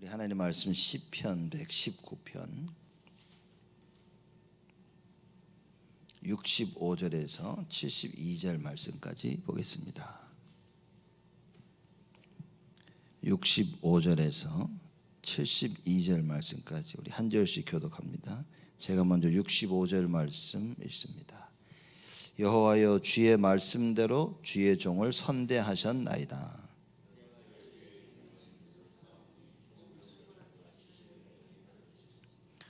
우리 하나님 말씀 시편 119편 65절에서 72절 말씀까지 보겠습니다. 65절에서 72절 말씀까지 우리 한 절씩 교독합니다. 제가 먼저 65절 말씀 읽습니다. 여호와여, 주의 말씀대로 주의 종을 선대하셨나이다.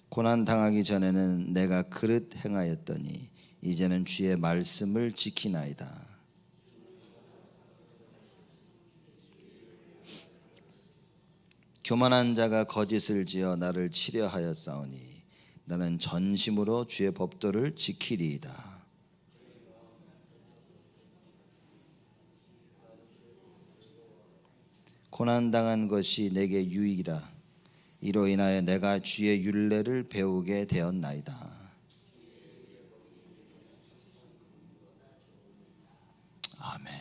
고난 당하기 전에는 내가 그릇 행하였더니 이제는 주의 말씀을 지키나이다. 교만한 자가 거짓을 지어 나를 치려하였사오니 나는 전심으로 주의 법도를 지키리이다. 고난 당한 것이 내게 유익이라. 이로 인하여 내가 주의 율례를 배우게 되었나이다. 아멘.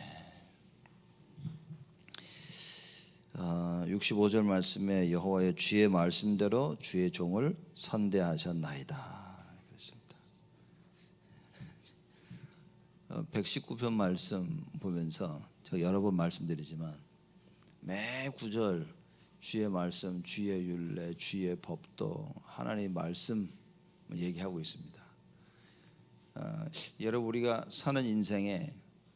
65절 말씀에 여호와의 주의 말씀대로 주의 종을 선대하셨나이다. 그렇습니다. 119편 말씀 보면서 제가 여러 번 말씀드리지만 매 구절 주의 말씀, 주의 율례, 주의 법도 하나님의 말씀 얘기하고 있습니다. 여러분, 우리가 사는 인생에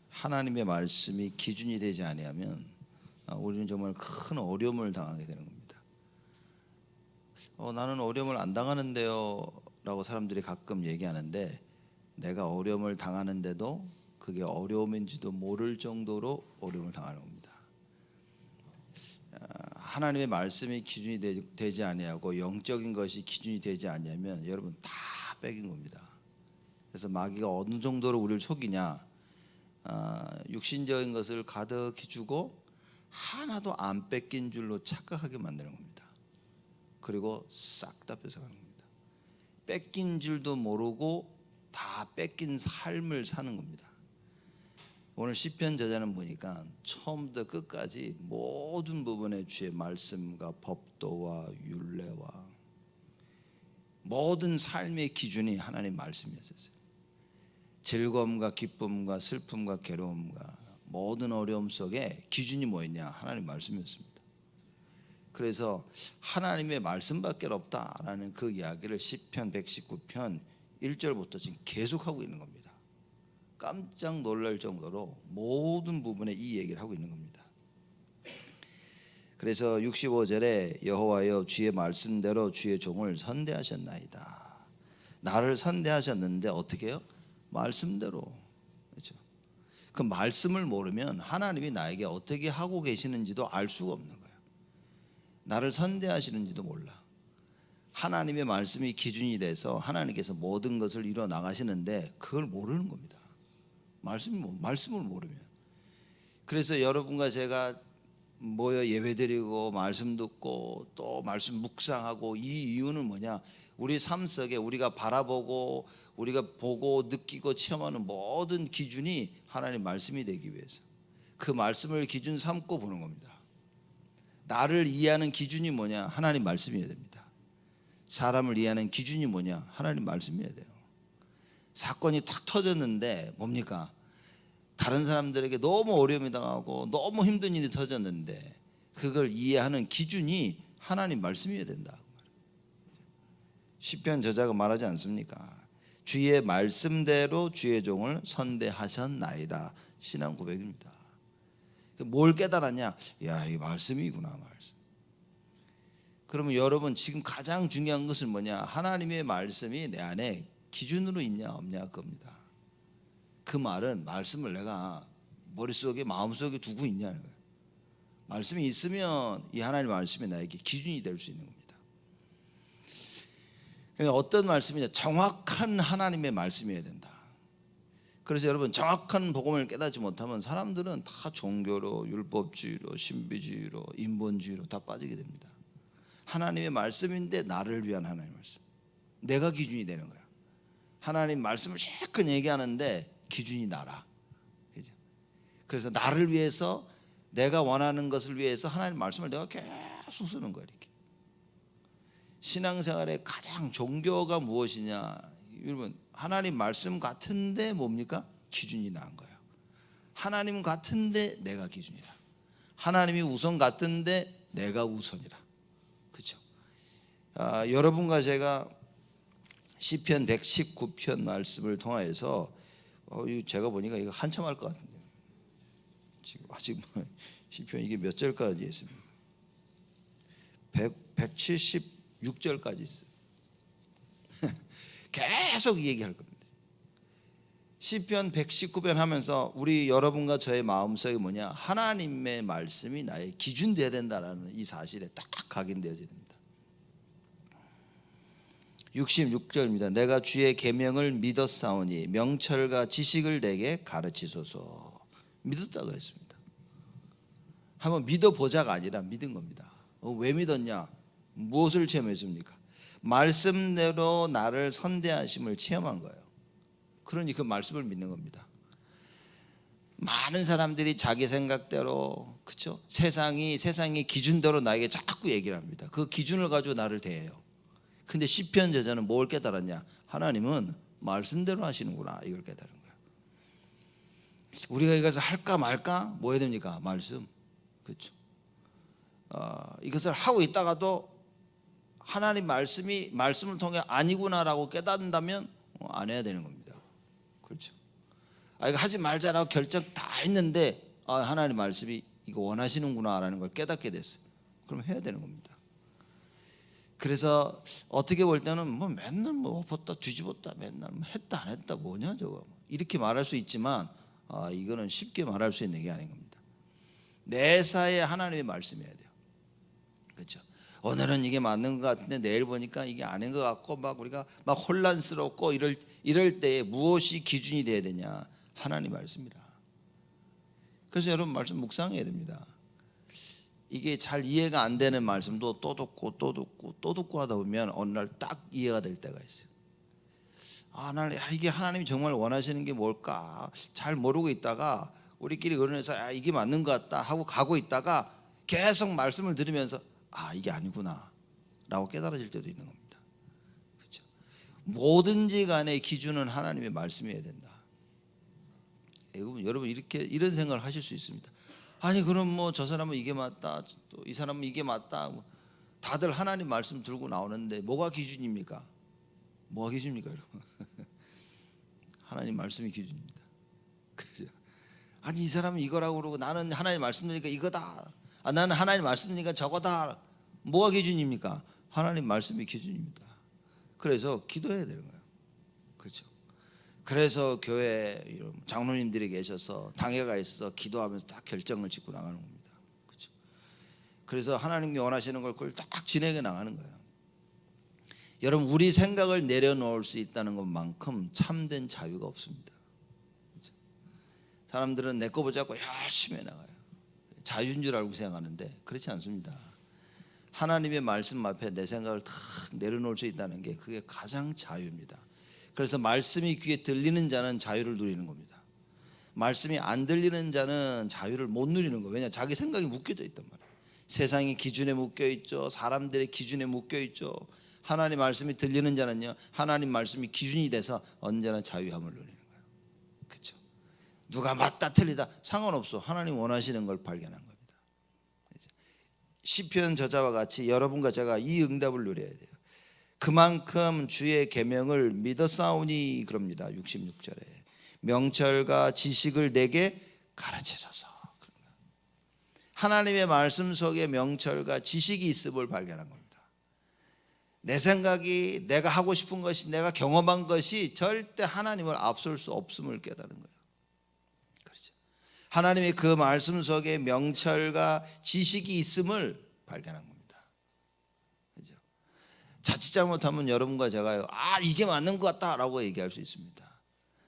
하나님의 말씀이 기준이 되지 아니하면 우리는 정말 큰 어려움을 당하게 되는 겁니다. 나는 어려움을 안 당하는데요 라고 사람들이 가끔 얘기하는데, 내가 어려움을 당하는데도 그게 어려움인지도 모를 정도로 어려움을 당하는 겁니다. 하나님의 말씀이 기준이 되지 아니하고 영적인 것이 기준이 되지 아니하면 여러분 다 뺏긴 겁니다. 그래서 마귀가 어느 정도로 우리를 속이냐, 육신적인 것을 가득히 주고 하나도 안 뺏긴 줄로 착각하게 만드는 겁니다. 그리고 싹 다 뺏어가는 겁니다. 뺏긴 줄도 모르고 다 뺏긴 삶을 사는 겁니다. 오늘 시편 저자는 보니까 처음부터 끝까지 모든 부분에 주의 말씀과 법도와 율례와 모든 삶의 기준이 하나님 말씀이었어요. 즐거움과 기쁨과 슬픔과 괴로움과 모든 어려움 속에 기준이 뭐였냐? 하나님 말씀이었습니다. 그래서 하나님의 말씀밖에 없다라는 그 이야기를 시편 119편 1절부터 지금 계속하고 있는 겁니다. 깜짝 놀랄 정도로 모든 부분에 이 얘기를 하고 있는 겁니다. 그래서 65절에 여호와여, 주의 말씀대로 주의 종을 선대하셨나이다. 나를 선대하셨는데 어떻게 해요? 말씀대로. 그렇죠? 그 말씀을 모르면 하나님이 나에게 어떻게 하고 계시는지도 알 수가 없는 거예요. 나를 선대하시는지도 몰라. 하나님의 말씀이 기준이 돼서 하나님께서 모든 것을 이루어 나가시는데 그걸 모르는 겁니다. 말씀을 모르면. 그래서 여러분과 제가 모여 예배드리고 말씀 듣고 또 말씀 묵상하고, 이 이유는 뭐냐? 우리 삶 속에 우리가 바라보고 우리가 보고 느끼고 체험하는 모든 기준이 하나님 말씀이 되기 위해서 그 말씀을 기준 삼고 보는 겁니다. 나를 이해하는 기준이 뭐냐? 하나님 말씀이어야 됩니다. 사람을 이해하는 기준이 뭐냐? 하나님 말씀이어야 돼요. 사건이 탁 터졌는데 뭡니까? 다른 사람들에게 너무 어려움이 당하고 너무 힘든 일이 터졌는데 그걸 이해하는 기준이 하나님 말씀이어야 된다. 시편 저자가 말하지 않습니까? 주의 말씀대로 주의 종을 선대하셨나이다. 신앙 고백입니다. 뭘 깨달았냐? 야, 이 말씀이구나, 말씀. 그러면 여러분, 지금 가장 중요한 것은 뭐냐? 하나님의 말씀이 내 안에 기준으로 있냐 없냐 겁니다. 그 말은 말씀을 내가 머릿속에 마음속에 두고 있냐는 거예요. 말씀이 있으면 이 하나님의 말씀이 나에게 기준이 될 수 있는 겁니다. 근데 어떤 말씀이냐? 정확한 하나님의 말씀이어야 된다. 그래서 여러분, 정확한 복음을 깨닫지 못하면 사람들은 다 종교로, 율법주의로, 신비주의로, 인본주의로 다 빠지게 됩니다. 하나님의 말씀인데 나를 위한 하나님의 말씀, 내가 기준이 되는 거야. 하나님 말씀을 실컷 얘기하는데 기준이 나라. 그죠? 그래서 나를 위해서, 내가 원하는 것을 위해서 하나님 말씀을 내가 계속 쓰는 거야. 이렇게 신앙생활의 가장 종교가 무엇이냐? 여러분, 하나님 말씀 같은데 뭡니까? 기준이 나은 거예요. 하나님 같은데 내가 기준이라. 하나님이 우선 같은데 내가 우선이라. 그렇죠? 여러분과 제가 시편 119편 말씀을 통하여서 제가 보니까 이거 한참 할 것 같은데요. 지금 아직 시편 이게 몇 절까지 있습니까? 176절까지 있어요. 계속 얘기할 겁니다. 시편 119편 하면서 우리 여러분과 저의 마음속에 뭐냐? 하나님의 말씀이 나의 기준 되어야 된다라는 이 사실에 딱 각인되어져야 됩니다. 66절입니다. 내가 주의 계명을 믿었사오니 명철과 지식을 내게 가르치소서. 믿었다 그랬습니다. 한번 믿어보자가 아니라 믿은 겁니다. 왜 믿었냐? 무엇을 체험했습니까? 말씀대로 나를 선대하심을 체험한 거예요. 그러니 그 말씀을 믿는 겁니다. 많은 사람들이 자기 생각대로, 그렇죠? 세상이 기준대로 나에게 자꾸 얘기를 합니다. 그 기준을 가지고 나를 대해요. 근데 시편 저자는 뭘 깨달았냐? 하나님은 말씀대로 하시는구나. 이걸 깨달은 거예요. 우리가 이것을 할까 말까 뭐 해야 됩니까? 말씀. 그렇죠? 이것을 하고 있다가도 하나님 말씀을 통해 아니구나라고 깨닫는다면 안 해야 되는 겁니다. 그렇죠? 이거 하지 말자라고 결정 다 했는데 하나님 말씀이 이거 원하시는구나라는 걸 깨닫게 됐어요. 그럼 해야 되는 겁니다. 그래서 어떻게 볼 때는 뭐 맨날 뭐 엎었다 뒤집었다 맨날 뭐 했다 안 했다 뭐냐 저거 이렇게 말할 수 있지만 이거는 쉽게 말할 수 있는 게 아닌 겁니다. 매사에 하나님의 말씀이어야 돼요. 그렇죠? 오늘은 이게 맞는 것 같은데 내일 보니까 이게 아닌 것 같고 막 우리가 막 혼란스럽고 이럴 때에 무엇이 기준이 돼야 되냐? 하나님 말씀이라. 그래서 여러분 말씀 묵상해야 됩니다. 이게 잘 이해가 안 되는 말씀도 또 듣고 하다 보면 어느 날 딱 이해가 될 때가 있어요. 이게 하나님이 정말 원하시는 게 뭘까 잘 모르고 있다가 우리끼리 의논해서 이게 맞는 것 같다 하고 가고 있다가 계속 말씀을 들으면서 이게 아니구나 라고 깨달아질 때도 있는 겁니다. 그렇죠? 뭐든지 간에 기준은 하나님의 말씀이어야 된다. 여러분 이런 생각을 하실 수 있습니다. 그럼 뭐 저 사람은 이게 맞다 또 이 사람은 이게 맞다 다들 하나님 말씀 들고 나오는데 뭐가 기준입니까? 뭐가 기준입니까 여러분? 하나님 말씀이 기준입니다. 그죠? 이 사람은 이거라고 그러고 나는 하나님 말씀 들으니까 이거다. 나는 하나님 말씀 들으니까 저거다. 뭐가 기준입니까? 하나님 말씀이 기준입니다. 그래서 기도해야 되는 거예요. 그렇죠? 그래서 교회 장로님들이 계셔서 당회가 있어서 기도하면서 딱 결정을 짓고 나가는 겁니다. 그렇죠? 그래서 하나님이 원하시는 걸 그걸 딱 진행해 나가는 거예요. 여러분 우리 생각을 내려놓을 수 있다는 것만큼 참된 자유가 없습니다. 그렇죠? 사람들은 내 거 보자고 열심히 해나가요. 자유인 줄 알고 생각하는데 그렇지 않습니다. 하나님의 말씀 앞에 내 생각을 탁 내려놓을 수 있다는 게 그게 가장 자유입니다. 그래서 말씀이 귀에 들리는 자는 자유를 누리는 겁니다. 말씀이 안 들리는 자는 자유를 못 누리는 거예요. 왜냐? 자기 생각이 묶여져 있단 말이에요. 세상의 기준에 묶여 있죠. 사람들의 기준에 묶여 있죠. 하나님 말씀이 들리는 자는요, 하나님 말씀이 기준이 돼서 언제나 자유함을 누리는 거예요. 그렇죠? 누가 맞다 틀리다 상관없어. 하나님 원하시는 걸 발견한 겁니다. 시편 저자와 같이 여러분과 제가 이 응답을 누려야 돼요. 그만큼 주의 계명을 믿었사오니 그럽니다. 66절에 명철과 지식을 내게 가르치소서. 하나님의 말씀 속에 명철과 지식이 있음을 발견한 겁니다. 내 생각이 내가 하고 싶은 것이 내가 경험한 것이 절대 하나님을 앞설 수 없음을 깨달은 거예요. 그렇죠? 하나님의 그 말씀 속에 명철과 지식이 있음을 발견한 겁니다. 자칫 잘못하면 여러분과 제가요, 이게 맞는 것 같다라고 얘기할 수 있습니다.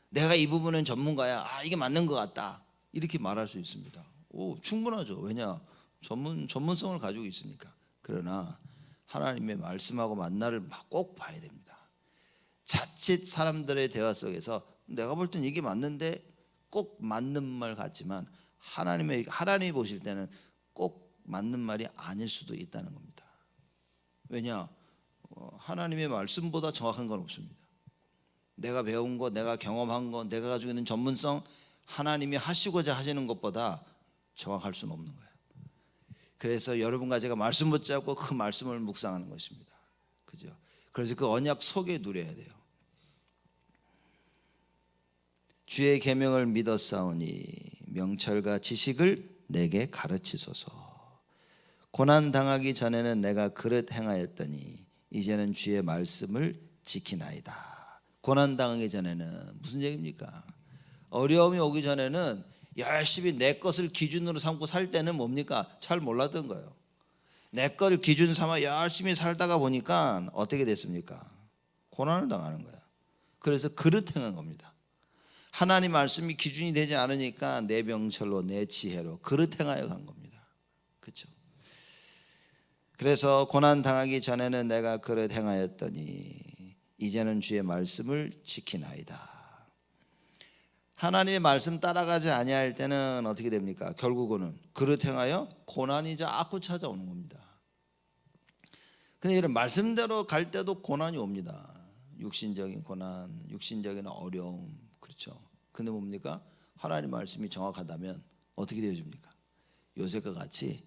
내가 이 부분은 전문가야, 이게 맞는 것 같다 이렇게 말할 수 있습니다. 충분하죠. 왜냐? 전문성을 가지고 있으니까. 그러나 하나님의 말씀하고 만나를 꼭 봐야 됩니다. 자칫 사람들의 대화 속에서 내가 볼 땐 이게 맞는데 꼭 맞는 말 같지만 하나님이 보실 때는 꼭 맞는 말이 아닐 수도 있다는 겁니다. 왜냐? 하나님의 말씀보다 정확한 건 없습니다. 내가 배운 거, 내가 경험한 거, 내가 가지고 있는 전문성, 하나님이 하시고자 하시는 것보다 정확할 수는 없는 거예요. 그래서 여러분과 제가 말씀 붙잡고 그 말씀을 묵상하는 것입니다. 그죠? 그래서 그 언약 속에 누려야 돼요. 주의 계명을 믿었사오니 명철과 지식을 내게 가르치소서. 고난 당하기 전에는 내가 그릇 행하였더니 이제는 주의 말씀을 지키나이다. 고난 당하기 전에는 무슨 얘기입니까? 어려움이 오기 전에는 열심히 내 것을 기준으로 삼고 살 때는 뭡니까? 잘 몰랐던 거예요. 내 걸 기준 삼아 열심히 살다가 보니까 어떻게 됐습니까? 고난을 당하는 거야. 그래서 그릇 행한 겁니다. 하나님 말씀이 기준이 되지 않으니까 내 명철로 내 지혜로 그릇 행하여 간 겁니다. 그렇죠? 그래서 고난 당하기 전에는 내가 그릇 행하였더니 이제는 주의 말씀을 지키나이다. 하나님의 말씀 따라가지 아니할 때는 어떻게 됩니까? 결국은 그릇 행하여 고난이 자꾸 찾아오는 겁니다. 근데 이런 말씀대로 갈 때도 고난이 옵니다. 육신적인 고난, 육신적인 어려움, 그렇죠. 근데 뭡니까? 하나님 말씀이 정확하다면 어떻게 되어집니까? 요셉과 같이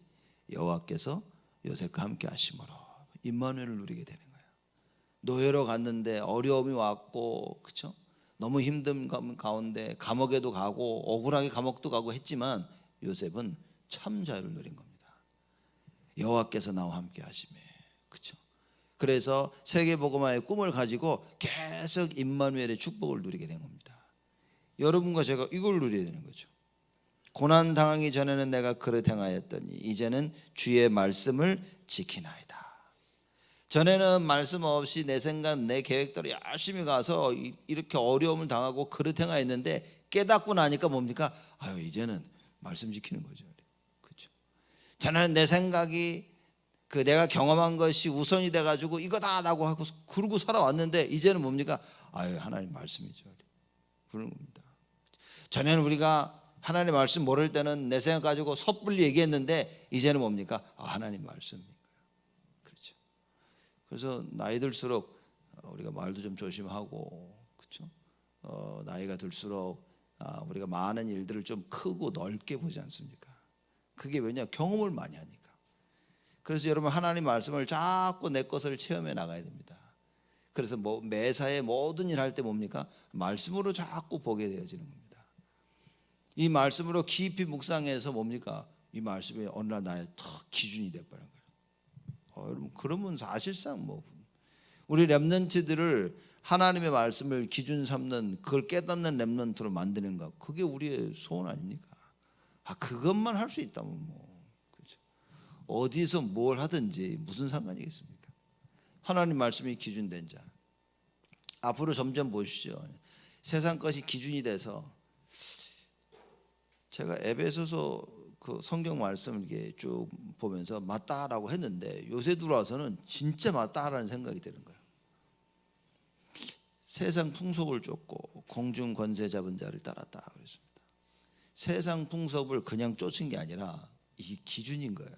여호와께서 요셉과 함께 하심으로 임마누엘을 누리게 되는 거예요. 노예로 갔는데 어려움이 왔고, 그렇죠? 너무 힘든 가운데 감옥에도 가고 억울하게 감옥도 가고 했지만 요셉은 참 자유를 누린 겁니다. 여호와께서 나와 함께 하시매, 그렇죠? 그래서 세계복음화의 꿈을 가지고 계속 임마누엘의 축복을 누리게 된 겁니다. 여러분과 제가 이걸 누려야 되는 거죠. 고난 당하기 전에는 내가 그릇 행하였더니 이제는 주의 말씀을 지키나이다. 전에는 말씀 없이 내 생각, 내 계획대로 열심히 가서 이렇게 어려움을 당하고 그릇 행하였는데 깨닫고 나니까 뭡니까? 아유, 이제는 말씀 지키는 거죠. 그렇죠? 전에는 내 생각이 내가 경험한 것이 우선이 돼가지고 이거다라고 하고 그러고 살아왔는데 이제는 뭡니까? 아유, 하나님 말씀이죠. 그런 겁니다. 전에는 우리가 하나님 말씀 모를 때는 내 생각 가지고 섣불리 얘기했는데 이제는 뭡니까? 하나님 말씀인 거예요. 그렇죠. 그래서 나이 들수록 우리가 말도 좀 조심하고, 그렇죠. 나이가 들수록 우리가 많은 일들을 좀 크고 넓게 보지 않습니까? 그게 왜냐? 경험을 많이 하니까. 그래서 여러분 하나님 말씀을 자꾸 내 것을 체험해 나가야 됩니다. 그래서 매사에 모든 일 할 때 뭡니까? 말씀으로 자꾸 보게 되어지는 겁니다. 이 말씀으로 깊이 묵상해서 뭡니까? 이 말씀이 어느 날 나의 턱 기준이 돼버린 거예요. 여러분 그러면 사실상 우리 렘넌트들을 하나님의 말씀을 기준 삼는, 그걸 깨닫는 렘넌트로 만드는 것, 그게 우리의 소원 아닙니까? 그것만 할 수 있다면 그렇죠. 어디서 뭘 하든지 무슨 상관이겠습니까? 하나님 말씀이 기준된 자. 앞으로 점점 보시죠. 세상 것이 기준이 돼서, 제가 에베소서 그 성경 말씀을 이렇게 쭉 보면서 맞다라고 했는데 요새 들어와서는 진짜 맞다라는 생각이 드는 거예요. 세상 풍속을 쫓고 공중 권세 잡은 자를 따랐다 그랬습니다. 세상 풍속을 그냥 쫓은 게 아니라 이게 기준인 거예요.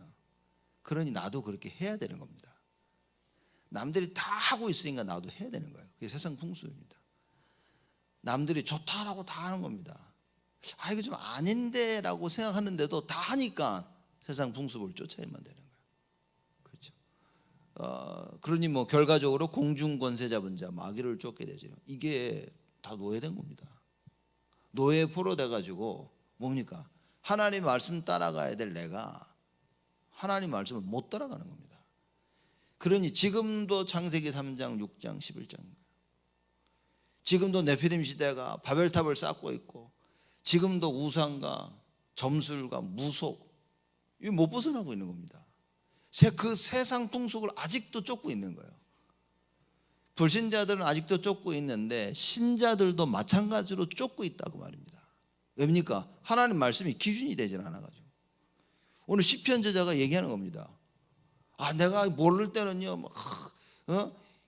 그러니 나도 그렇게 해야 되는 겁니다. 남들이 다 하고 있으니까 나도 해야 되는 거예요. 그게 세상 풍속입니다. 남들이 좋다라고 다 하는 겁니다. 이거 좀 아닌데 라고 생각하는데도 다 하니까 세상 풍습을 쫓아야만 되는 거예요. 그렇죠. 그러니 결과적으로 공중 권세 잡은 자, 마귀를 쫓게 되죠. 이게 다 노예된 겁니다. 노예 포로 돼가지고 뭡니까? 하나님 말씀 따라가야 될 내가 하나님 말씀을 못 따라가는 겁니다. 그러니 지금도 창세기 3장, 6장, 11장, 지금도 네피림 시대가 바벨탑을 쌓고 있고, 지금도 우상과 점술과 무속, 이거 못 벗어나고 있는 겁니다. 그 세상 풍속을 아직도 쫓고 있는 거예요. 불신자들은 아직도 쫓고 있는데 신자들도 마찬가지로 쫓고 있다고 말입니다. 왜입니까? 하나님 말씀이 기준이 되질 않아가지고. 오늘 시편 저자가 얘기하는 겁니다. 내가 모를 때는요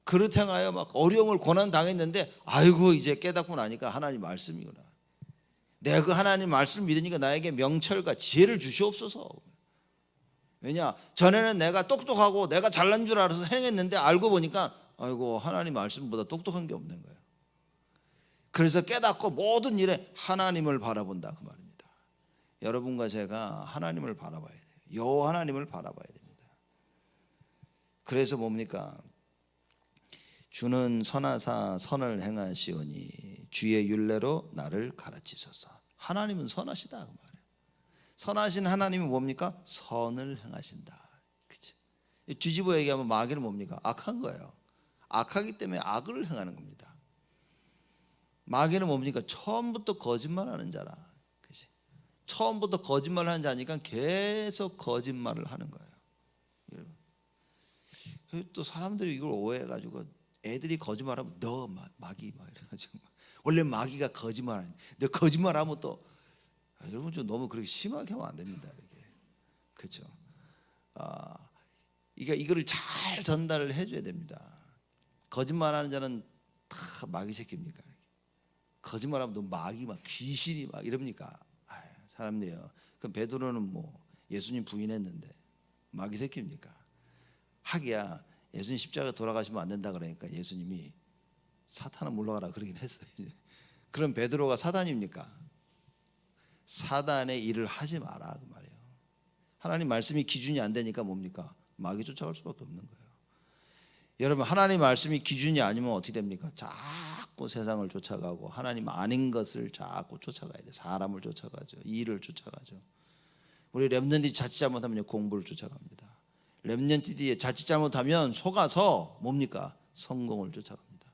그릇 행하여 어려움을 고난 당했는데 아이고 이제 깨닫고 나니까 하나님 말씀이구나. 내가 그 하나님 말씀 믿으니까 나에게 명철과 지혜를 주시옵소서. 왜냐? 전에는 내가 똑똑하고 내가 잘난 줄 알아서 행했는데 알고 보니까 아이고 하나님 말씀보다 똑똑한 게 없는 거예요. 그래서 깨닫고 모든 일에 하나님을 바라본다 그 말입니다. 여러분과 제가 하나님을 바라봐야 돼요. 여호와 하나님을 바라봐야 됩니다. 그래서 뭡니까? 주는 선하사 선을 행하시오니 주의 율례로 나를 가르치소서. 하나님은 선하시다 그 말이에요. 선하신 하나님이 뭡니까? 선을 행하신다. 그렇죠? 뒤집어 얘기하면 마귀는 뭡니까? 악한 거예요. 악하기 때문에 악을 행하는 겁니다. 마귀는 뭡니까? 처음부터 거짓말하는 자라. 그렇지? 처음부터 거짓말하는 자니까 계속 거짓말을 하는 거예요. 여러분. 또 사람들이 이걸 오해해가지고 애들이 거짓말하면 너 마귀 막 이래가지고 원래 마귀가 거짓말하는. 너 거짓말하면 또 여러분 좀 너무 그렇게 심하게 하면 안 됩니다. 이렇게 그렇죠? 이거를 잘 전달을 해줘야 됩니다. 거짓말하는 자는 다 마귀 새끼입니까? 거짓말하면 너 마귀 막 귀신이 막 이럽니까? 사람들이요. 그럼 베드로는 뭐 예수님 부인했는데 마귀 새끼입니까? 하기야 예수님 십자가 돌아가시면 안 된다 그러니까 예수님이 사탄아 물러가라 그러긴 했어요. 그럼 베드로가 사단입니까? 사단의 일을 하지 마라 그 말이에요. 하나님 말씀이 기준이 안 되니까 뭡니까? 마귀 쫓아갈 수밖에 없는 거예요. 여러분 하나님 말씀이 기준이 아니면 어떻게 됩니까? 자꾸 세상을 쫓아가고 하나님 아닌 것을 자꾸 쫓아가야 돼. 사람을 쫓아가죠. 일을 쫓아가죠. 우리 렘넌트들이 자칫 잘못하면 공부를 쫓아갑니다. 렘넌트들이 자칫 잘못하면 속아서 뭡니까? 성공을 쫓아갑니다.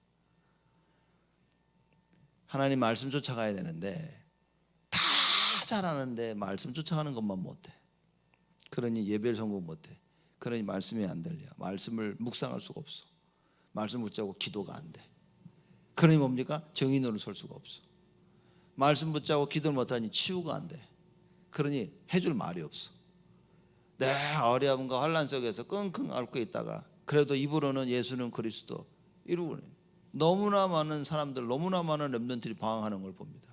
하나님 말씀 쫓아가야 되는데 다 잘하는데 말씀 쫓아가는 것만 못해. 그러니 예배를 성공 못해. 그러니 말씀이 안 들려. 말씀을 묵상할 수가 없어. 말씀 붙잡고 기도가 안 돼. 그러니 뭡니까? 정인으로 설 수가 없어. 말씀 붙잡고 기도를 못하니 치유가 안 돼. 그러니 해줄 말이 없어. 내 어려움과 환난 속에서 끙끙 앓고 있다가 그래도 입으로는 예수는 그리스도 이러고 너무나 많은 사람들, 너무나 많은 렘넌트들이 방황하는 걸 봅니다.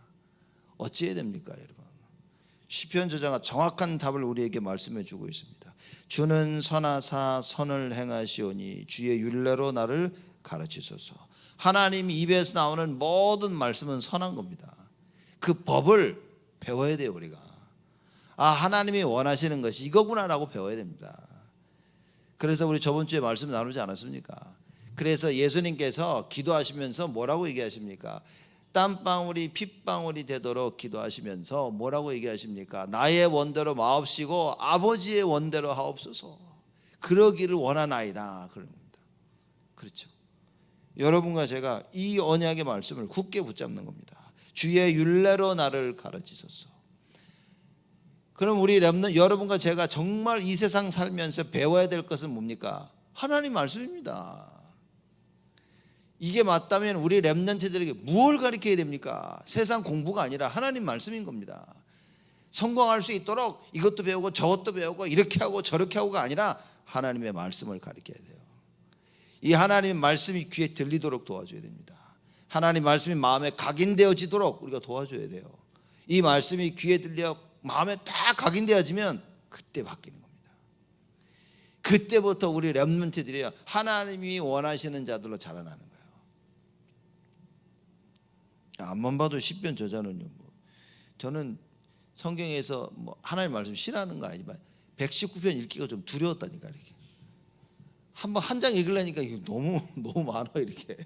어찌해야 됩니까 여러분? 시편 저자가 정확한 답을 우리에게 말씀해 주고 있습니다. 주는 선하사 선을 행하시오니 주의 율례로 나를 가르치소서. 하나님이 입에서 나오는 모든 말씀은 선한 겁니다. 그 법을 배워야 돼요 우리가. 하나님이 원하시는 것이 이거구나라고 배워야 됩니다. 그래서 우리 저번 주에 말씀 나누지 않았습니까? 그래서 예수님께서 기도하시면서 뭐라고 얘기하십니까? 땀방울이 핏방울이 되도록 기도하시면서 뭐라고 얘기하십니까? 나의 원대로 마옵시고 아버지의 원대로 하옵소서. 그러기를 원하나이다 그런 겁니다. 그렇죠? 여러분과 제가 이 언약의 말씀을 굳게 붙잡는 겁니다. 주의 율례로 나를 가르치소서. 그럼 우리 렘넌트 여러분과 제가 정말 이 세상 살면서 배워야 될 것은 뭡니까? 하나님 말씀입니다. 이게 맞다면 우리 렘넌트들에게 무엇을 가르쳐야 됩니까? 세상 공부가 아니라 하나님 말씀인 겁니다. 성공할 수 있도록 이것도 배우고 저것도 배우고 이렇게 하고 저렇게 하고가 아니라 하나님의 말씀을 가르쳐야 돼요. 이 하나님의 말씀이 귀에 들리도록 도와줘야 됩니다. 하나님 말씀이 마음에 각인되어지도록 우리가 도와줘야 돼요. 이 말씀이 귀에 들려 마음에 딱 각인되어지면 그때 바뀌는 겁니다. 그때부터 우리 렘넌트들이 하나님이 원하시는 자들로 자라나는 거예요. 앞만 봐도 시편 저자는요. 저는 성경에서 하나님 말씀 싫어하는 거 아니지만 119편 읽기가 좀 두려웠다니까 이렇게. 한번 한 장 읽으려니까 이거 너무 많아 이렇게.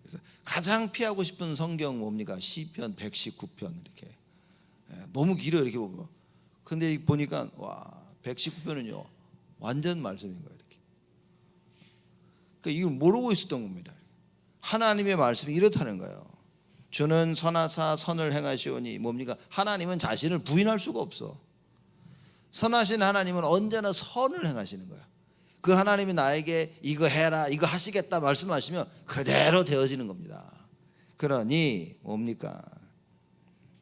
그래서 가장 피하고 싶은 성경 뭡니까? 시편 119편 이렇게. 너무 길어 이렇게 보면. 근데 보니까 와 119편은요 완전 말씀인 거예요 이렇게. 그러니까 이걸 모르고 있었던 겁니다. 하나님의 말씀이 이렇다는 거예요. 주는 선하사 선을 행하시오니 뭡니까? 하나님은 자신을 부인할 수가 없어. 선하신 하나님은 언제나 선을 행하시는 거야. 그 하나님이 나에게 이거 해라 이거 하시겠다 말씀하시면 그대로 되어지는 겁니다. 그러니 뭡니까?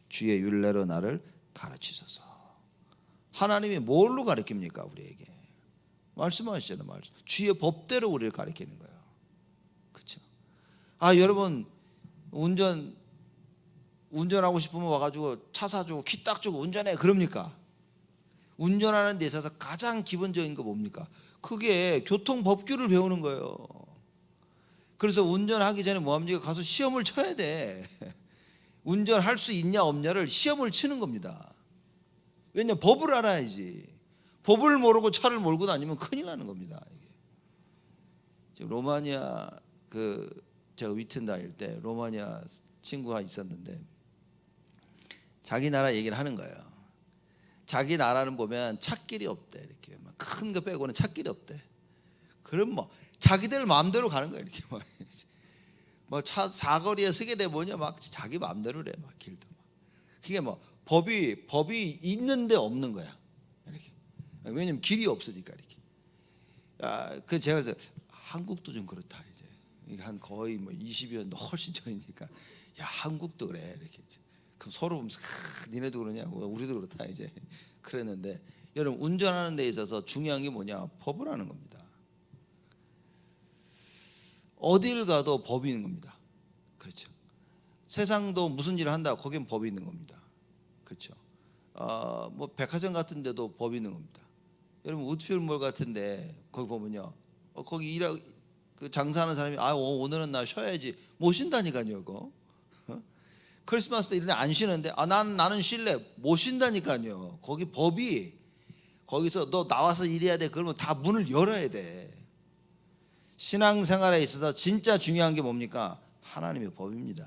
주의 율례로 나를 가르치소서. 하나님이 뭘로 가르칩니까 우리에게? 말씀하시잖아요. 말씀. 주의 법대로 우리를 가르치는 거예요. 그렇죠? 여러분 운전하고 싶으면 와가지고 차 사주고 키 딱 주고 운전해 그럽니까? 운전하는 데 있어서 가장 기본적인 거 뭡니까? 그게 교통법규를 배우는 거예요. 그래서 운전하기 전에 뭐 합니까? 가서 시험을 쳐야 돼. 운전할 수 있냐 없냐를 시험을 치는 겁니다. 왜냐? 법을 알아야지. 법을 모르고 차를 몰고 다니면 큰일 나는 겁니다. 이게. 지금 로마니아 제가 위튼 다닐 때 로마니아 친구가 있었는데 자기 나라 얘기를 하는 거예요. 자기 나라는 보면 찻길이 없대. 이렇게 큰 거 빼고는 찻길이 없대. 그럼 뭐 자기들 마음대로 가는 거야. 이렇게 뭐 차 사거리에 서게 되면 뭐냐 막 자기 마음대로래. 막 길도 막. 그게 뭐 법이 있는데 없는 거야. 이렇게. 왜냐면 길이 없으니까 이렇게. 그 제가 그래서 한국도 좀 그렇다 이제. 한 거의 뭐 20여 년 훨씬 전이니까 야 한국도 그래 이렇게. 그럼 서로 보면서 니네도 그러냐고 우리도 그렇다 이제 그랬는데 여러분 운전하는 데 있어서 중요한 게 뭐냐? 법을 하는 겁니다. 어딜 가도 법이 있는 겁니다. 그렇죠. 세상도 무슨 일을 한다 거긴 법이 있는 겁니다. 그렇죠. 뭐 백화점 같은 데도 법이 있는 겁니다. 여러분 우트필몰 같은데 거기 보면요 거기 그 장사하는 사람이 오늘은 나 쉬어야지 못 쉰다니까요. 그거 크리스마스 때 이런 데 안 쉬는데 나는 쉴래 못 쉰다니까요. 거기 법이 거기서 너 나와서 일해야 돼. 그러면 다 문을 열어야 돼. 신앙생활에 있어서 진짜 중요한 게 뭡니까? 하나님의 법입니다.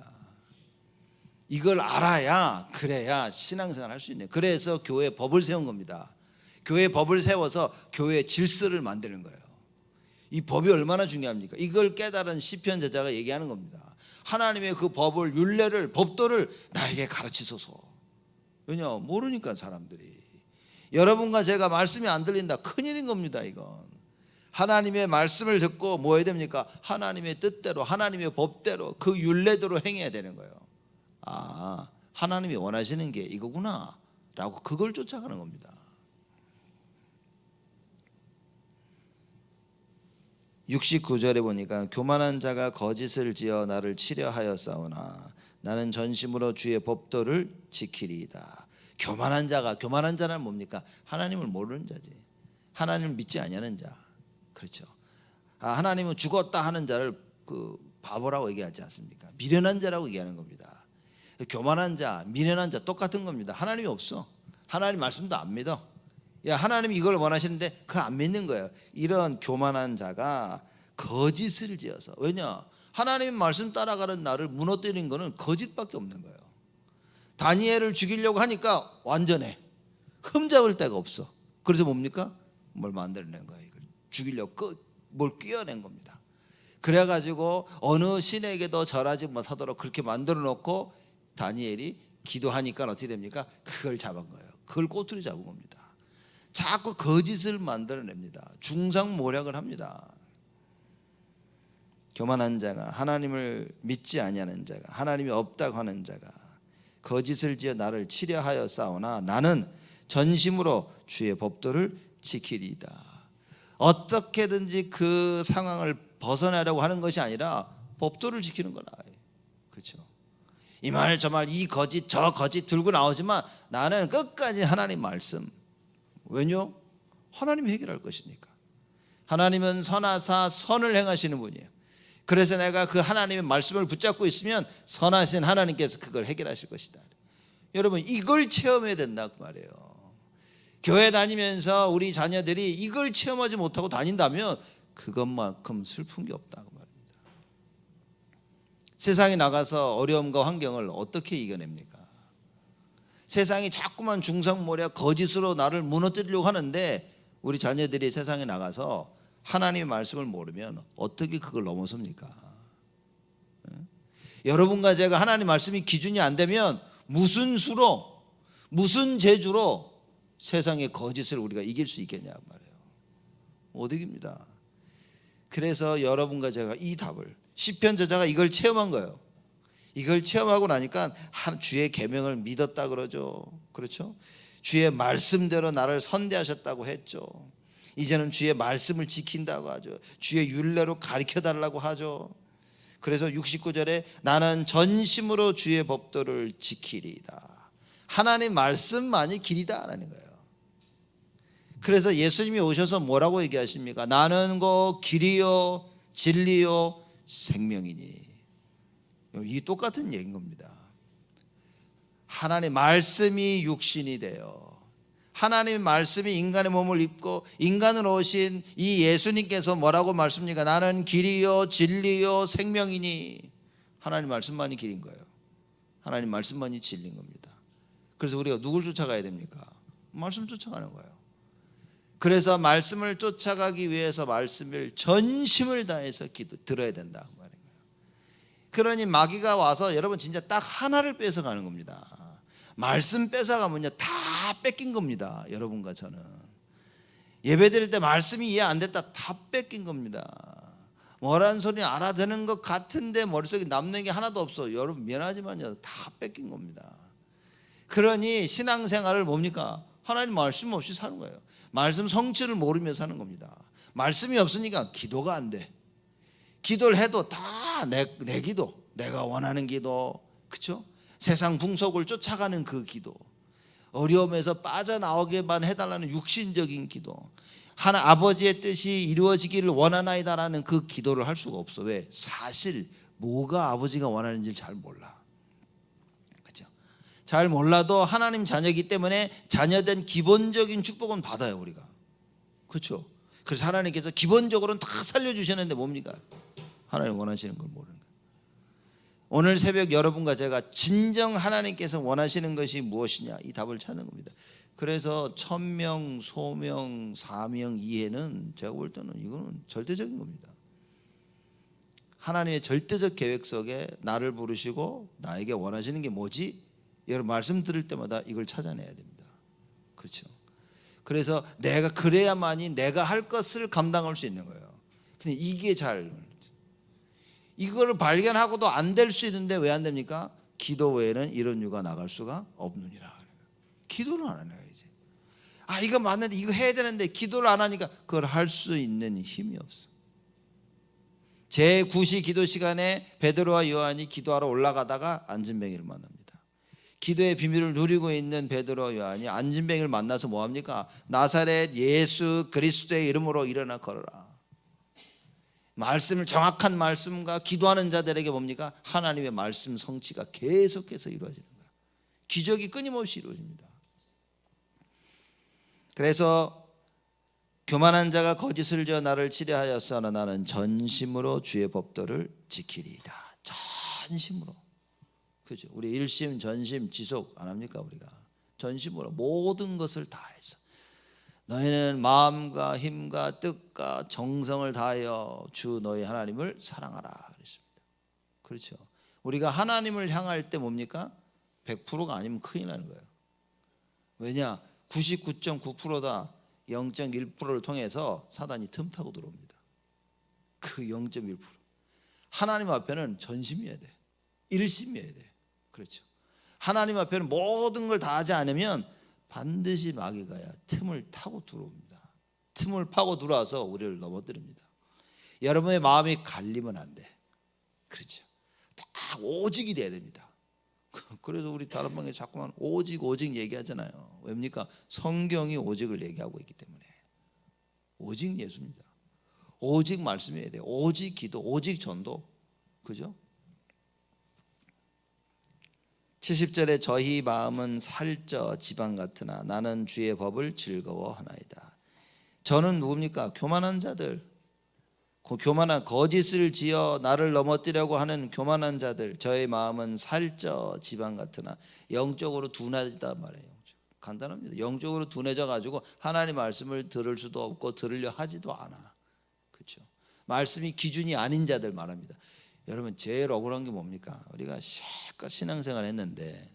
이걸 알아야 그래야 신앙생활 할 수 있네요. 그래서 교회 법을 세운 겁니다. 교회 법을 세워서 교회 질서를 만드는 거예요. 이 법이 얼마나 중요합니까? 이걸 깨달은 시편 저자가 얘기하는 겁니다. 하나님의 그 법을 율례를 법도를 나에게 가르치소서. 왜냐? 모르니까 사람들이. 여러분과 제가 말씀이 안 들린다 큰일인 겁니다. 이건 하나님의 말씀을 듣고 뭐 해야 됩니까? 하나님의 뜻대로 하나님의 법대로 그 율례대로 행해야 되는 거예요. 하나님이 원하시는 게 이거구나 라고 그걸 쫓아가는 겁니다. 69절에 보니까 교만한 자가 거짓을 지어 나를 치려하였사오나 나는 전심으로 주의 법도를 지키리이다. 교만한 자는 뭡니까? 하나님을 모르는 자지. 하나님을 믿지 아니하는 자. 그렇죠. 하나님은 죽었다 하는 자를 그 바보라고 얘기하지 않습니까? 미련한 자라고 얘기하는 겁니다. 교만한 자, 미련한 자 똑같은 겁니다. 하나님이 없어. 하나님 말씀도 안 믿어. 하나님이 이걸 원하시는데 그거 안 믿는 거예요. 이런 교만한 자가 거짓을 지어서. 왜냐? 하나님 말씀 따라가는 나를 무너뜨리는 거는 거짓밖에 없는 거예요. 다니엘을 죽이려고 하니까 완전해. 흠잡을 데가 없어. 그래서 뭡니까? 뭘 만들어낸 거예요. 이걸 죽이려고 뭘 끼워낸 겁니다. 그래가지고 어느 신에게도 절하지 못하도록 그렇게 만들어 놓고 다니엘이 기도하니까 어떻게 됩니까? 그걸 잡은 거예요. 그걸 꼬투리 잡은 겁니다. 자꾸 거짓을 만들어냅니다. 중상모략을 합니다. 교만한 자가 하나님을 믿지 아니하는 자가 하나님이 없다고 하는 자가 거짓을 지어 나를 치려하여 싸우나 나는 전심으로 주의 법도를 지키리이다. 어떻게든지 그 상황을 벗어나려고 하는 것이 아니라 법도를 지키는 거라. 그렇죠. 이 말 저 말 이 거짓 저 거짓 들고 나오지만 나는 끝까지 하나님 말씀. 왜냐? 하나님이 해결할 것이니까. 하나님은 선하사 선을 행하시는 분이에요. 그래서 내가 그 하나님의 말씀을 붙잡고 있으면 선하신 하나님께서 그걸 해결하실 것이다. 여러분 이걸 체험해야 된다 그 말이에요. 교회 다니면서 우리 자녀들이 이걸 체험하지 못하고 다닌다면 그것만큼 슬픈 게 없다 그 말입니다. 세상에 나가서 어려움과 환경을 어떻게 이겨냅니까? 세상이 자꾸만 중상모략 거짓으로 나를 무너뜨리려고 하는데 우리 자녀들이 세상에 나가서 하나님의 말씀을 모르면 어떻게 그걸 넘어섭니까? 여러분과 제가 하나님 말씀이 기준이 안 되면 무슨 수로 무슨 재주로 세상의 거짓을 우리가 이길 수 있겠냐 말이에요. 못 이깁니다. 그래서 여러분과 제가 이 답을 시편 저자가 이걸 체험한 거예요. 이걸 체험하고 나니까 주의 계명을 믿었다 그러죠. 그렇죠? 주의 말씀대로 나를 선대하셨다고 했죠. 이제는 주의 말씀을 지킨다고 하죠. 주의 율례로 가르쳐달라고 하죠. 그래서 69절에 나는 전심으로 주의 법도를 지키리이다. 하나님 말씀만이 길이다 라는 거예요. 그래서 예수님이 오셔서 뭐라고 얘기하십니까? 나는 그 길이요 진리요 생명이니. 이 똑같은 얘기인 겁니다. 하나님 말씀이 육신이 되어 하나님의 말씀이 인간의 몸을 입고 인간으로 오신 이 예수님께서 뭐라고 말씀합니까? 나는 길이요 진리요 생명이니. 하나님 말씀만이 길인 거예요. 하나님 말씀만이 진리인 겁니다. 그래서 우리가 누굴 쫓아가야 됩니까? 말씀 쫓아가는 거예요. 그래서 말씀을 쫓아가기 위해서 말씀을 전심을 다해서 들어야 된다 말인 거예요. 그러니 마귀가 와서 여러분 진짜 딱 하나를 뺏어가는 겁니다. 말씀 뺏어가면요 다 뺏긴 겁니다. 여러분과 저는 예배 드릴 때 말씀이 이해 안 됐다 다 뺏긴 겁니다. 뭐라는 소리 알아듣는 것 같은데 머릿속에 남는 게 하나도 없어. 여러분 미안하지만요 다 뺏긴 겁니다. 그러니 신앙생활을 뭡니까? 하나님 말씀 없이 사는 거예요. 말씀 성취를 모르며 사는 겁니다. 말씀이 없으니까 기도가 안 돼. 기도를 해도 다 내 기도, 내가 원하는 기도, 그렇죠? 세상 풍속을 쫓아가는 그 기도, 어려움에서 빠져나오게만 해달라는 육신적인 기도, 하나 아버지의 뜻이 이루어지기를 원하나이다라는 그 기도를 할 수가 없어. 왜? 사실 뭐가 아버지가 원하는지를 잘 몰라. 그렇죠? 잘 몰라도 하나님 자녀이기 때문에 자녀된 기본적인 축복은 받아요 우리가. 그렇죠? 그래서 하나님께서 기본적으로는 다 살려주셨는데 뭡니까? 하나님 원하시는 걸 모르는 거예요. 오늘 새벽 여러분과 제가 진정 하나님께서 원하시는 것이 무엇이냐 이 답을 찾는 겁니다. 그래서 천명, 소명, 사명 이해는 제가 볼 때는 이거는 절대적인 겁니다. 하나님의 절대적 계획 속에 나를 부르시고 나에게 원하시는 게 뭐지? 여러분 말씀 들을 때마다 이걸 찾아내야 됩니다. 그렇죠? 그래서 내가 그래야만이 내가 할 것을 감당할 수 있는 거예요. 근데 이게 이거를 발견하고도 안 될 수 있는데 왜 안 됩니까? 기도 외에는 이런 유가 나갈 수가 없느니라. 기도를 안 하네요 이제. 이거 맞는데 이거 해야 되는데 기도를 안 하니까 그걸 할 수 있는 힘이 없어. 제9시 기도 시간에 베드로와 요한이 기도하러 올라가다가 안진뱅이를 만납니다. 기도의 비밀을 누리고 있는 베드로와 요한이 안진뱅이를 만나서 뭐합니까? 나사렛 예수 그리스도의 이름으로 일어나 걸어라. 말씀을 정확한 말씀과 기도하는 자들에게 뭡니까? 하나님의 말씀 성취가 계속해서 이루어지는 거예요. 기적이 끊임없이 이루어집니다. 그래서 교만한 자가 거짓을 지어 나를 치려하였으나 나는 전심으로 주의 법도를 지키리이다. 전심으로. 그죠? 우리 일심 전심 지속 안 합니까 우리가? 전심으로 모든 것을 다해서 너희는 마음과 힘과 뜻과 정성을 다하여 주 너희 하나님을 사랑하라 그랬습니다. 그렇죠? 우리가 하나님을 향할 때 뭡니까? 100%가 아니면 큰일 나는 거예요. 왜냐? 99.9%다 0.1%를 통해서 사단이 틈타고 들어옵니다. 그 0.1%. 하나님 앞에는 전심이어야 돼. 일심이어야 돼. 그렇죠? 하나님 앞에는 모든 걸 다하지 않으면 반드시 마귀가 틈을 타고 들어옵니다. 틈을 파고 들어와서 우리를 넘어뜨립니다. 여러분의 마음이 갈리면 안 돼. 그렇죠? 딱 오직이 돼야 됩니다. 그래서 우리 다른 방에 자꾸만 오직 얘기하잖아요. 왜입니까? 성경이 오직을 얘기하고 있기 때문에. 오직 예수입니다. 오직 말씀이어야 돼요. 오직 기도, 오직 전도. 그죠? 70절에 저희 마음은 살쪄 지방 같으나 나는 주의 법을 즐거워하나이다. 저는 누굽니까? 교만한 자들, 교만한 거짓을 지어 나를 넘어뜨리려고 하는 교만한 자들. 저의 마음은 살쪄 지방 같으나 영적으로 둔하다 말이에요. 간단합니다. 영적으로 둔해져 가지고 하나님 말씀을 들을 수도 없고 들으려 하지도 않아. 그렇죠? 말씀이 기준이 아닌 자들 말합니다. 여러분 제일 억울한 게 뭡니까? 우리가 실컷 신앙생활 했는데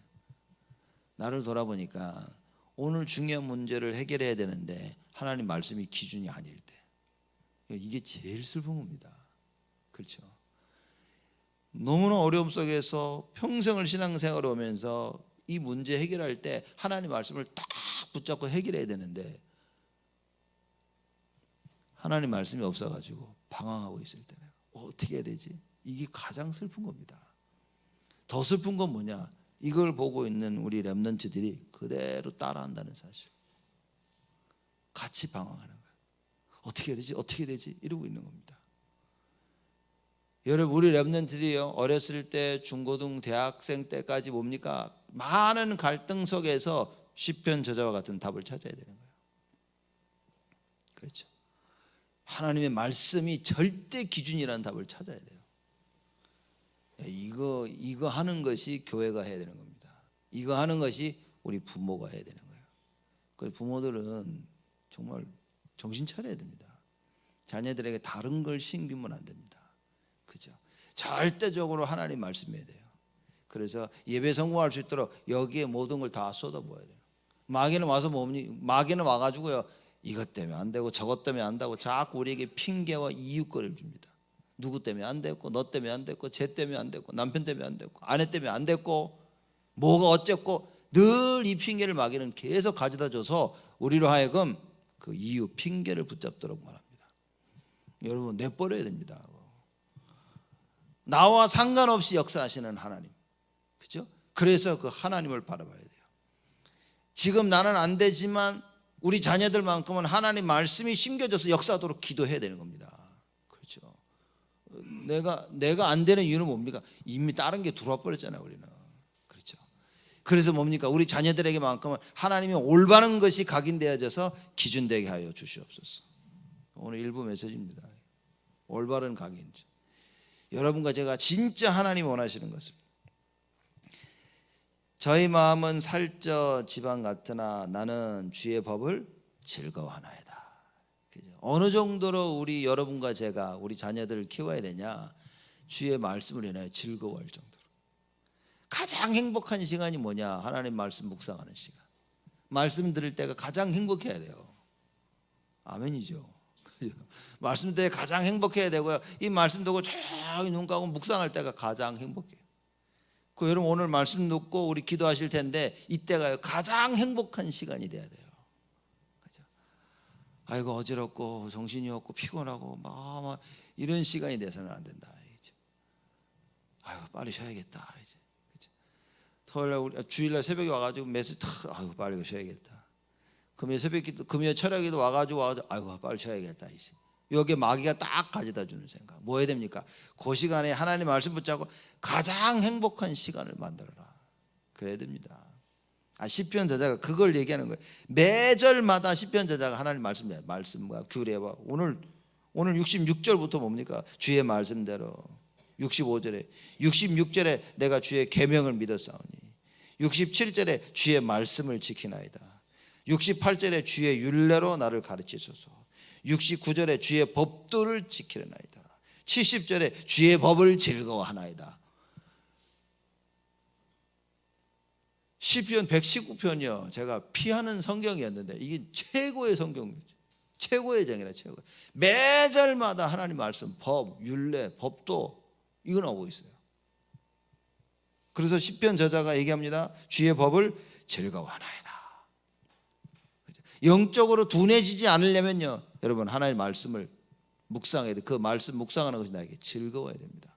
나를 돌아보니까 오늘 중요한 문제를 해결해야 되는데 하나님 말씀이 기준이 아닐 때 이게 제일 슬픈 겁니다. 그렇죠? 너무나 어려움 속에서 평생을 신앙생활을 하면서 이 문제 해결할 때 하나님 말씀을 딱 붙잡고 해결해야 되는데 하나님 말씀이 없어가지고 방황하고 있을 때는 어떻게 해야 되지? 이게 가장 슬픈 겁니다. 더 슬픈 건 뭐냐? 이걸 보고 있는 우리 렘넌트들이 그대로 따라한다는 사실. 같이 방황하는 거예요. 어떻게 해야 되지? 어떻게 해야 되지? 이러고 있는 겁니다. 여러분 우리 렘넌트들이요, 어렸을 때 중고등 대학생 때까지 뭡니까? 많은 갈등 속에서 시편 저자와 같은 답을 찾아야 되는 거예요. 그렇죠. 하나님의 말씀이 절대 기준이라는 답을 찾아야 돼요. 이거 하는 것이 교회가 해야 되는 겁니다. 이거 하는 것이 우리 부모가 해야 되는 거예요. 그래서 부모들은 정말 정신 차려야 됩니다. 자녀들에게 다른 걸 신기면 안 됩니다. 그죠? 절대적으로 하나님 말씀해야 돼요. 그래서 예배 성공할 수 있도록 여기에 모든 걸 다 쏟아부어야 돼요. 마귀는 와서 마귀는 와가지고요, 이것 때문에 안 되고 저것 때문에 안 되고 자꾸 우리에게 핑계와 이유거리를 줍니다. 누구 때문에 안 됐고, 너 때문에 안 됐고, 쟤 때문에 안 됐고, 남편 때문에 안 됐고, 아내 때문에 안 됐고, 뭐가 어쨌고, 늘 이 핑계를 마귀는 계속 가져다 줘서 우리로 하여금 그 이유 핑계를 붙잡도록 말합니다. 여러분 내버려야 됩니다. 나와 상관없이 역사하시는 하나님, 그죠? 그래서 그 하나님을 바라봐야 돼요. 지금 나는 안 되지만 우리 자녀들만큼은 하나님 말씀이 심겨져서 역사하도록 기도해야 되는 겁니다. 그렇죠? 내가 안 되는 이유는 뭡니까? 이미 다른 게 들어와 버렸잖아요, 우리는. 그렇죠? 그래서 뭡니까? 우리 자녀들에게만큼은 하나님이 올바른 것이 각인되어져서 기준되게 하여 주시옵소서. 오늘 일부 메시지입니다. 올바른 각인. 여러분과 제가 진짜 하나님 원하시는 것입니다. 저희 마음은 살쪄 지방 같으나 나는 주의 법을 즐거워하나이다. 어느 정도로 우리 여러분과 제가 우리 자녀들을 키워야 되냐? 주의 말씀을 인하여 즐거워할 정도로. 가장 행복한 시간이 뭐냐? 하나님 말씀 묵상하는 시간. 말씀 들을 때가 가장 행복해야 돼요. 아멘이죠. 말씀 들을 때 가장 행복해야 되고요, 이 말씀 듣고 조용히 눈 감고 묵상할 때가 가장 행복해요. 그 여러분 오늘 말씀 듣고 우리 기도하실 텐데 이때가 가장 행복한 시간이 돼야 돼요. 그죠? 아이고 어지럽고 정신이 없고 피곤하고 막 이런 시간이 돼서는 안 된다. 아이고 빨리 쉬어야겠다. 그죠? 토요일날 우리 주일날 새벽에 와가지고 메시지 탁, 아이고 빨리 쉬어야겠다. 금요일 새벽기도 금요일 철야기도 와가지고 아이고 빨리 쉬어야겠다. 여기에 마귀가 딱 가져다 주는 생각. 뭐 해야 됩니까? 그 시간에 하나님 말씀 붙잡고 가장 행복한 시간을 만들어라. 그래야 됩니다. 시편 저자가 그걸 얘기하는 거예요. 매절마다 시편 저자가 하나님 말씀과 규례와 오늘 66절부터 뭡니까? 주의 말씀대로 65절에 66절에 내가 주의 계명을 믿었사오니 67절에 주의 말씀을 지키나이다. 68절에 주의 율례로 나를 가르치소서. 69절에 주의 법도를 지키려나이다. 70절에 주의 법을 즐거워하나이다. 시편 119편이요, 제가 피하는 성경이었는데 이게 최고의 성경이죠. 최고의 정이라 최고. 매절마다 하나님 말씀, 법, 율례, 법도 이거 나오고 있어요. 그래서 시편 저자가 얘기합니다. 주의 법을 즐거워하나이다. 영적으로 둔해지지 않으려면요, 여러분 하나님의 말씀을 묵상해야 돼. 그 말씀 묵상하는 것이 나에게 즐거워야 됩니다.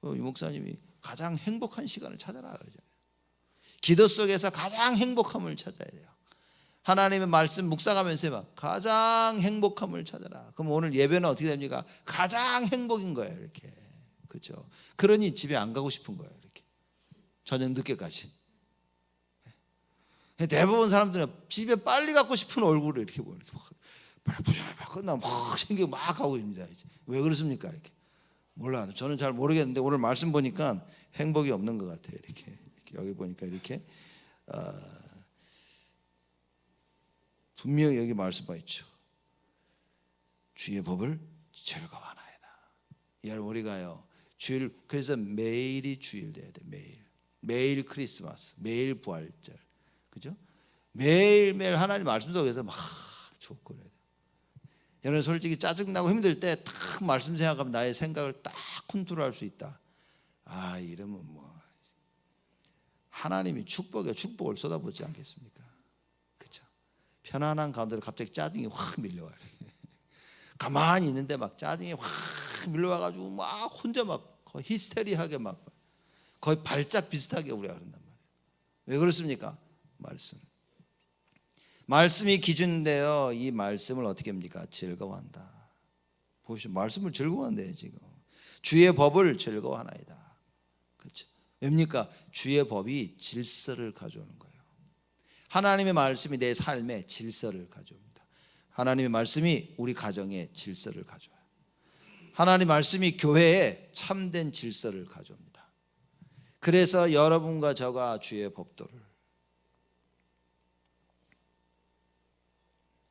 이 목사님이 가장 행복한 시간을 찾아라 그러잖아요. 기도 속에서 가장 행복함을 찾아야 돼요. 하나님의 말씀 묵상하면서 막 가장 행복함을 찾아라. 그럼 오늘 예배는 어떻게 됩니까? 가장 행복인 거예요. 이렇게. 그렇죠? 그러니 집에 안 가고 싶은 거예요. 이렇게 저녁 늦게까지. 대부분 사람들은 집에 빨리 가고 싶은 얼굴을 이렇게 보고 이렇게 빨리 부자를 막 끝나면 막 생기고 막 가고 있습니다. 왜 그렇습니까? 이렇게 몰라. 저는 잘 모르겠는데 오늘 말씀 보니까 행복이 없는 것 같아요. 이렇게 여기 보니까 이렇게 분명히 여기 말씀가 있죠. 주의 법을 즐거워하나이다. 여러분 우리가요 주일, 그래서 매일이 주일 돼야 돼. 매일 크리스마스, 매일 부활절, 그죠? 매일매일 하나님 말씀 속에서 막 좋고 그래야 돼. 여러분 솔직히 짜증나고 힘들 때 딱 말씀 생각하면 나의 생각을 딱 컨트롤할 수 있다. 이러면 뭐 하나님이 축복을 쏟아붓지 않겠습니까? 그렇죠? 편안한 가운데로 갑자기 짜증이 확 밀려와요. 가만히 있는데 막 짜증이 확 밀려와가지고 막 혼자 막 거의 히스테리하게 막 거의 발작 비슷하게 우리가 그런단 말이에요. 왜 그렇습니까? 말씀이 기준되어 이 말씀을 어떻게 합니까? 즐거워한다. 보시죠. 말씀을 즐거워한대요 지금. 주의 법을 즐거워하나이다. 그렇죠? 왜입니까? 주의 법이 질서를 가져오는 거예요. 하나님의 말씀이 내 삶에 질서를 가져옵니다. 하나님의 말씀이 우리 가정에 질서를 가져와요. 하나님의 말씀이 교회에 참된 질서를 가져옵니다. 그래서 여러분과 저가 주의 법도를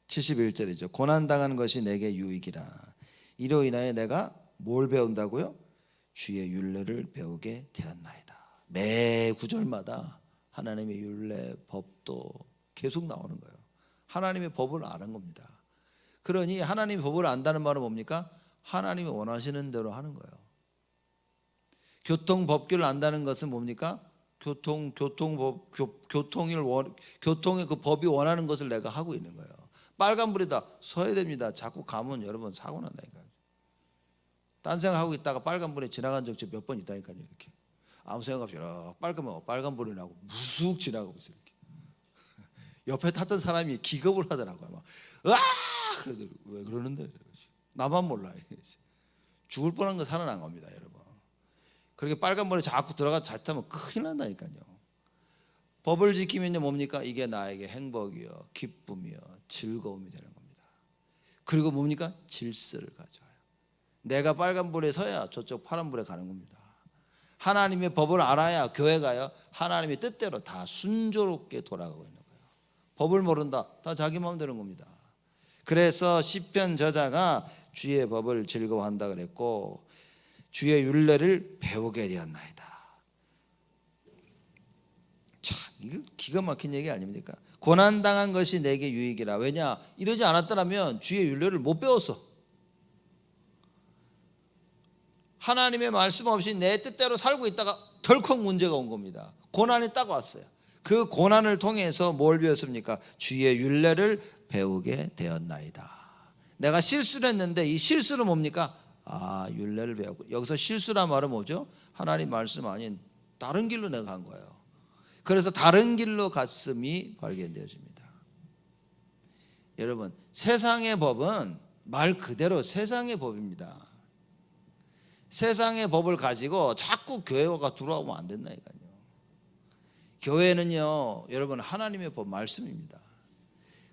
71절이죠. 고난당한 것이 내게 유익이라. 이로 인하여 내가 뭘 배운다고요? 주의 율례를 배우게 되었나이다. 매 구절마다 하나님의 율례, 법도 계속 나오는 거예요. 하나님의 법을 아는 겁니다. 그러니 하나님의 법을 안다는 말은 뭡니까? 하나님이 원하시는 대로 하는 거예요. 교통법규를 안다는 것은 뭡니까? 교통의 그 법이 원하는 것을 내가 하고 있는 거예요. 빨간불이다 서야 됩니다. 자꾸 가면 여러분 사고 난다니까요. 딴 생각하고 있다가 빨간불에 지나간 적 몇 번 있다니까요. 이렇게 아무 생각 없이 빨간불이 나고 무쑥 지나가고 있어요. 이렇게. 옆에 탔던 사람이 기겁을 하더라고요. 막 으아! 그러더라고요. 왜 그러는데? 나만 몰라요. 죽을 뻔한 거 살아난 겁니다, 여러분. 그렇게 빨간불에 자꾸 들어가서 자타면 큰일 난다니까요. 법을 지키면요 뭡니까? 이게 나에게 행복이요, 기쁨이요, 즐거움이 되는 겁니다. 그리고 뭡니까? 질서를 가져와요. 내가 빨간불에 서야 저쪽 파란불에 가는 겁니다. 하나님의 법을 알아야 교회가요 하나님의 뜻대로 다 순조롭게 돌아가고 있는 거예요. 법을 모른다, 다 자기 마음 되는 겁니다. 그래서 시편 저자가 주의 법을 즐거워한다 그랬고 주의 율례를 배우게 되었나이다. 참 이거 기가 막힌 얘기 아닙니까? 고난당한 것이 내게 유익이라. 왜냐? 이러지 않았더라면 주의 율례를 못 배웠어. 하나님의 말씀 없이 내 뜻대로 살고 있다가 덜컥 문제가 온 겁니다. 고난이 딱 왔어요. 그 고난을 통해서 뭘 배웠습니까? 주의 율례를 배우게 되었나이다. 내가 실수를 했는데 이 실수는 뭡니까? 율례를 배웠고. 여기서 실수란 말은 뭐죠? 하나님 말씀 아닌 다른 길로 내가 간 거예요. 그래서 다른 길로 갔음이 발견되어집니다. 여러분, 세상의 법은 말 그대로 세상의 법입니다. 세상의 법을 가지고 자꾸 교회가 들어오면 안 된다니까요. 교회는요, 여러분 하나님의 법 말씀입니다.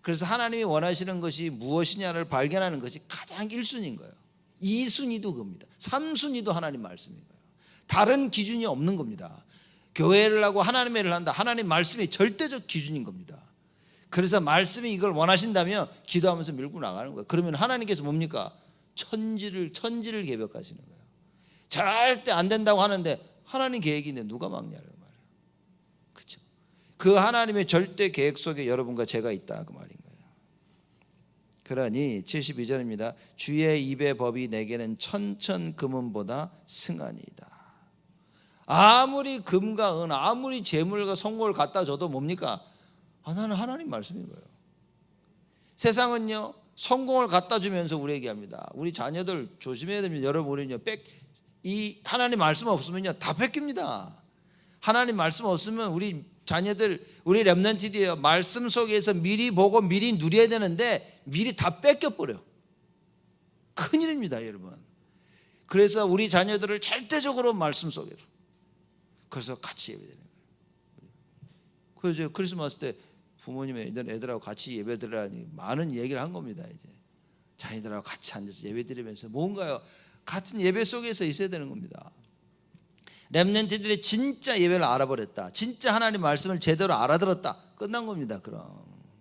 그래서 하나님이 원하시는 것이 무엇이냐를 발견하는 것이 가장 1순위인 거예요. 2순위도 그겁니다. 3순위도 하나님 말씀인 거예요. 다른 기준이 없는 겁니다. 교회를 하고 하나님의 일을 한다. 하나님 말씀이 절대적 기준인 겁니다. 그래서 말씀이 이걸 원하신다면 기도하면서 밀고 나가는 거예요. 그러면 하나님께서 뭡니까? 천지를 개벽하시는 거예요. 절대 안 된다고 하는데 하나님 계획인데 누가 막냐는 말이에요. 그렇죠? 그 하나님의 절대 계획 속에 여러분과 제가 있다 그 말인 거예요. 그러니 72절입니다. 주의 입의 법이 내게는 천천 금은보다 승하니이다. 아무리 금과 은, 아무리 재물과 성공을 갖다 줘도 뭡니까? 나는 하나님 말씀인 거예요. 세상은요 성공을 갖다 주면서 우리에게 합니다. 우리 자녀들 조심해야 됩니다. 여러분 우리는요 이 하나님 말씀 없으면요 다 뺏깁니다. 하나님 말씀 없으면 우리 자녀들, 우리 렘넌트들이요 말씀 속에서 미리 보고 미리 누려야 되는데 미리 다 뺏겨버려. 큰일입니다, 여러분. 그래서 우리 자녀들을 절대적으로 말씀 속으로, 그래서 같이 예배드리는 거예요. 그래서 크리스마스 때 부모님 애들하고 같이 예배드리라니 많은 얘기를 한 겁니다. 이제 자녀들하고 같이 앉아서 예배드리면서 뭔가요 같은 예배 속에서 있어야 되는 겁니다. 렘넌트들이 진짜 예배를 알아버렸다, 진짜 하나님 말씀을 제대로 알아들었다, 끝난 겁니다. 그럼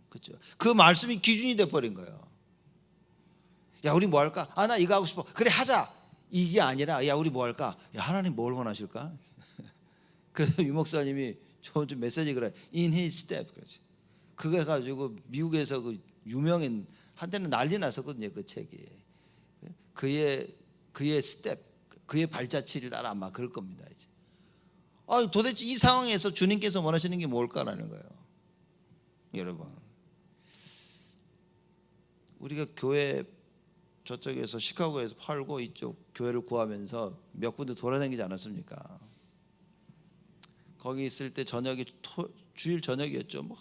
그렇죠. 그 말씀이 기준이 돼버린 거예요. 야 우리 뭐 할까? 나 이거 하고 싶어. 그래 하자. 이게 아니라 야 우리 뭐 할까? 야 하나님 뭘 원하실까? 그래서 유 목사님이 좀 메시지 그래. In his step. 그렇지. 그거 해가지고 미국에서 그 유명한 한때는 난리 났었거든요. 그 책이. 그의 스텝, 그의 발자취를 따라 아마 그럴 겁니다. 이제. 도대체 이 상황에서 주님께서 원하시는 게 뭘까라는 거예요. 여러분, 우리가 교회 저쪽에서 시카고에서 팔고 이쪽 교회를 구하면서 몇 군데 돌아다니지 않았습니까? 거기 있을 때 저녁이 주일 저녁이었죠. 뭐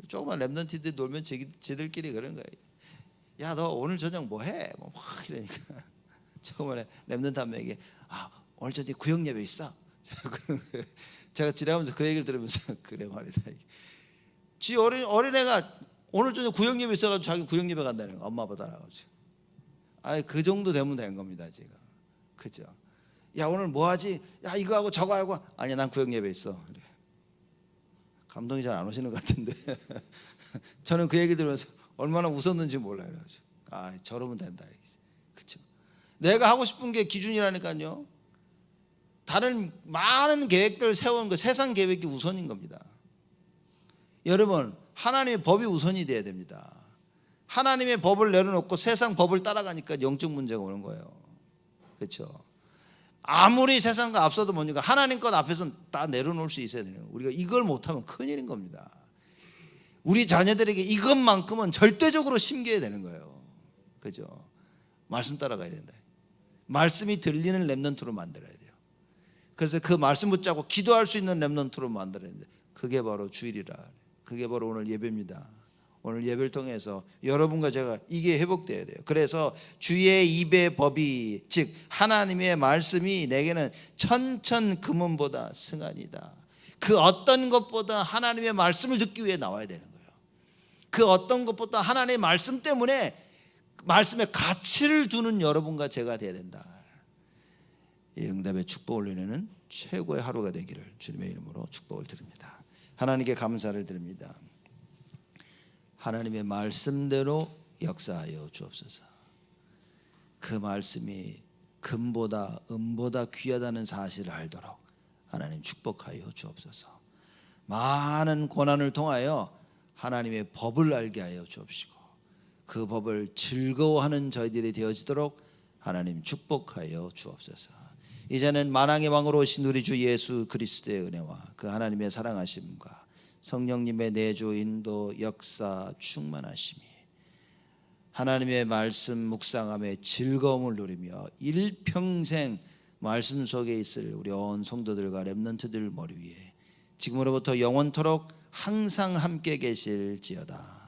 조그만 렘넌트들 놀면 지들끼리 그런 거예요. 야 너 오늘 저녁 뭐 해? 뭐 막 이러니까 저번에 렘넌트 한 명에게 오늘 저녁에 구역 예배 있어. 제가 지나가면서 그 얘기를 들으면서 그래 말이다. 지 어린애가 오늘 저녁 구역 예배 있어가지고 자기 구역 예배 간다는 거. 엄마 아빠 따라가지고. 그 정도 되면 된 겁니다 제가. 그죠? 야 오늘 뭐 하지? 야 이거 하고 저거 하고. 아니야 난 구역 예배 있어. 그래. 감동이 잘 안 오시는 것 같은데 저는 그 얘기 들으면서 얼마나 웃었는지 몰라요. 저러면 된다. 그렇죠? 내가 하고 싶은 게 기준이라니까요. 다른 많은 계획들을 세우는 거 세상 계획이 우선인 겁니다. 여러분 하나님의 법이 우선이 돼야 됩니다. 하나님의 법을 내려놓고 세상 법을 따라가니까 영적 문제가 오는 거예요. 그렇죠? 아무리 세상과 앞서도 뭡니까? 하나님 것 앞에서는 다 내려놓을 수 있어야 되는 거예요. 우리가 이걸 못하면 큰일인 겁니다. 우리 자녀들에게 이것만큼은 절대적으로 심겨야 되는 거예요. 그죠? 말씀 따라가야 된다. 말씀이 들리는 렘넌트로 만들어야 돼요. 그래서 그 말씀 붙잡고 기도할 수 있는 렘넌트로 만들어야 되는데 그게 바로 주일이라. 그게 바로 오늘 예배입니다. 오늘 예배를 통해서 여러분과 제가 이게 회복돼야 돼요. 그래서 주의 입의 법이 즉 하나님의 말씀이 내게는 천천금은보다 승하니다. 그 어떤 것보다 하나님의 말씀을 듣기 위해 나와야 되는 거예요. 그 어떤 것보다 하나님의 말씀 때문에 말씀에 가치를 두는 여러분과 제가 돼야 된다. 이 응답의 축복을 누리는 최고의 하루가 되기를 주님의 이름으로 축복을 드립니다. 하나님께 감사를 드립니다. 하나님의 말씀대로 역사하여 주옵소서. 그 말씀이 금보다 은보다 귀하다는 사실을 알도록 하나님 축복하여 주옵소서. 많은 고난을 통하여 하나님의 법을 알게 하여 주옵시고 그 법을 즐거워하는 저희들이 되어지도록 하나님 축복하여 주옵소서. 이제는 만왕의 왕으로 오신 우리 주 예수 그리스도의 은혜와 그 하나님의 사랑하심과 성령님의 내주 인도 역사 충만하심이 하나님의 말씀 묵상함의 즐거움을 누리며 일평생 말씀 속에 있을 우리 온 성도들과 렘넌트들 머리 위에 지금으로부터 영원토록 항상 함께 계실지어다.